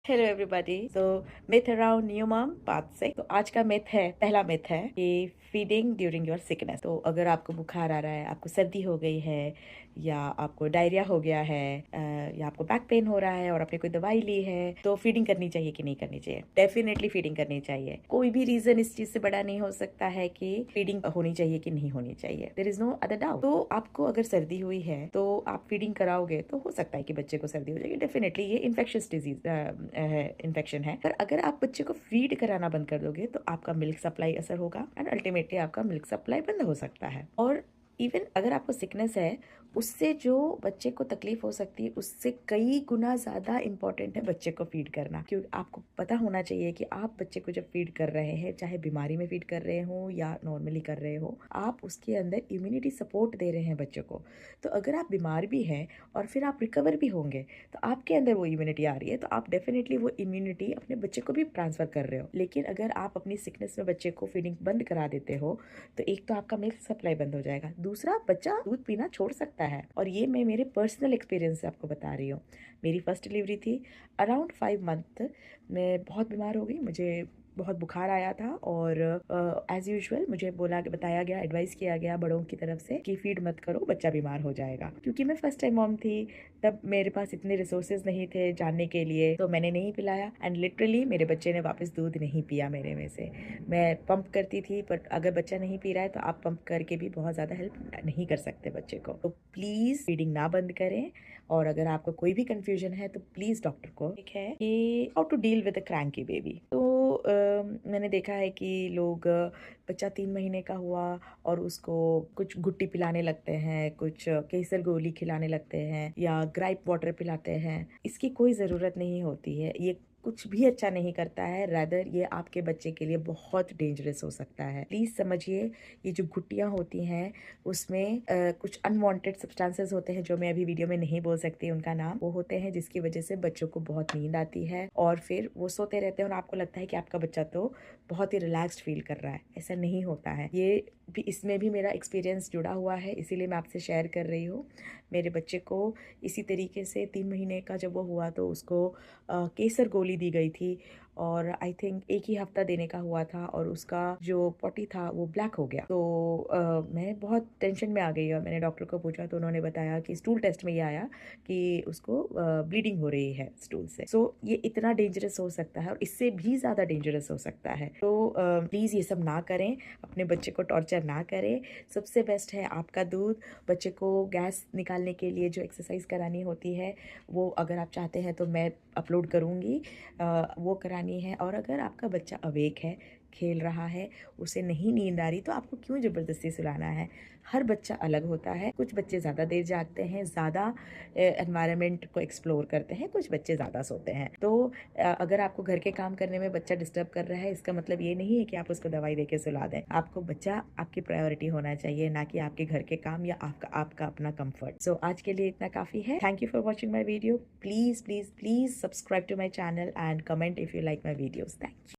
Hello everybody. तो myth around new mom part 6। तो आज का मिथ है, पहला मिथ है कि फीडिंग ड्यूरिंग योर सिकनेस। तो अगर आपको बुखार आ रहा है, आपको सर्दी हो गई है, या आपको डायरिया हो गया है, या आपको बैक पेन हो रहा है और आपने कोई दवाई ली है, तो फीडिंग करनी चाहिए कि नहीं करनी चाहिए? डेफिनेटली फीडिंग करनी चाहिए। कोई भी रीजन इस चीज से बड़ा नहीं हो सकता है कि फीडिंग होनी चाहिए कि नहीं होनी चाहिए। There is no other doubt. तो आपको अगर सर्दी हुई है तो आप फीडिंग कराओगे तो हो सकता है कि बच्चे को सर्दी हो जाएगी। डेफिनेटली ये इन्फेक्शियस डिजीज इन्फेक्शन है। पर अगर आप बच्चे को फीड कराना बंद कर दोगे तो आपका मिल्क सप्लाई असर होगा एंड अल्टीमेटली आपका मिल्क सप्लाई बंद हो सकता है। और इवन अगर आपको सिकनेस है, उससे जो बच्चे को तकलीफ हो सकती है उससे कई गुना ज्यादा इंपॉर्टेंट है बच्चे को फीड करना। क्योंकि आपको पता होना चाहिए कि आप बच्चे को जब फीड कर रहे हैं, चाहे बीमारी में फीड कर रहे हो या नॉर्मली कर रहे हो, आप उसके अंदर इम्यूनिटी सपोर्ट दे रहे हैं बच्चे को। तो अगर आप बीमार भी हैं और फिर आप रिकवर भी होंगे तो आपके अंदर वो इम्यूनिटी आ रही है, तो आप डेफिनेटली वो इम्यूनिटी अपने बच्चे को भी ट्रांसफर कर रहे हो। लेकिन अगर आप अपनी सिकनेस में बच्चे को फीडिंग बंद करा देते हो तो एक तो आपका मिल्क सप्लाई बंद हो जाएगा, दूसरा बच्चा दूध पीना छोड़ सकता है। और ये मैं मेरे पर्सनल एक्सपीरियंस से आपको बता रही हूँ। मेरी फर्स्ट डिलीवरी थी, अराउंड 5 मंथ मैं बहुत बीमार हो गई, मुझे बहुत बुखार आया था और एज यूजुअल मुझे बताया गया, एडवाइस किया गया बड़ों की तरफ से कि फीड मत करो, बच्चा बीमार हो जाएगा। क्योंकि मैं फर्स्ट टाइम मॉम थी, तब मेरे पास इतने रिसोर्सेज नहीं थे जानने के लिए, तो मैंने नहीं पिलाया एंड लिटरली मेरे बच्चे ने वापस दूध नहीं पिया मेरे में से। मैं पंप करती थी, पर अगर बच्चा नहीं पी रहा है तो आप पंप करके भी बहुत ज़्यादा हेल्प नहीं कर सकते बच्चे को। तो प्लीज़ फीडिंग ना बंद करें। और अगर आपको कोई भी कंफ्यूजन है तो प्लीज़ डॉक्टर को। एक है कि how to deal with a cranky baby. तो मैंने देखा है कि लोग बच्चा 3 महीने का हुआ और उसको कुछ गुट्टी पिलाने लगते हैं, कुछ केसर गोली खिलाने लगते हैं या ग्राइप वाटर पिलाते हैं। इसकी कोई ज़रूरत नहीं होती है, ये कुछ भी अच्छा नहीं करता है, रादर ये आपके बच्चे के लिए बहुत डेंजरस हो सकता है। प्लीज़ समझिए, ये जो गुट्टियाँ होती हैं उसमें कुछ अनवांटेड सब्सटेंसेस होते हैं जो मैं अभी वीडियो में नहीं बोल सकती उनका नाम। वो होते हैं जिसकी वजह से बच्चों को बहुत नींद आती है और फिर वो सोते रहते हैं और आपको लगता है कि आपका बच्चा तो बहुत ही रिलैक्स्ड फील कर रहा है। ऐसा नहीं होता है। ये भी, इसमें भी मेरा एक्सपीरियंस जुड़ा हुआ है, इसीलिए मैं आपसे शेयर कर रही हूँ। मेरे बच्चे को इसी तरीके से 3 महीने का जब वो हुआ तो उसको केसर गोली दी गई थी और आई थिंक एक ही हफ्ता देने का हुआ था और उसका जो पॉटी था वो ब्लैक हो गया। तो मैं बहुत टेंशन में आ गई और मैंने डॉक्टर को पूछा तो उन्होंने बताया कि स्टूल टेस्ट में ये आया कि उसको ब्लीडिंग हो रही है स्टूल से। सो ये इतना डेंजरस हो सकता है और इससे भी ज़्यादा डेंजरस हो सकता है। तो प्लीज़ ये सब ना करें, अपने बच्चे को टॉर्चर ना करें। सबसे बेस्ट है आपका दूध। बच्चे को गैस निकालने के लिए जो एक्सरसाइज करानी होती है वो अगर आप चाहते हैं तो मैं अपलोड करूँगी, वो करानी है। और अगर आपका बच्चा अवेक है, खेल रहा है, उसे नहीं नींद आ रही, तो आपको क्यों ज़बरदस्ती सुलाना है? हर बच्चा अलग होता है। कुछ बच्चे ज़्यादा देर जागते हैं, ज़्यादा एनवायरनमेंट को एक्सप्लोर करते हैं, कुछ बच्चे ज़्यादा सोते हैं। तो अगर आपको घर के काम करने में बच्चा डिस्टर्ब कर रहा है, इसका मतलब ये नहीं है कि आप उसको दवाई देके सुला दें। आपको बच्चा आपकी प्रायोरिटी होना चाहिए, ना कि आपके घर के काम या आपका आपका अपना कंफर्ट। सो आज के लिए इतना काफ़ी है। Thank you for watching my video. Please please please subscribe to my channel and comment if you like my videos. Thank you.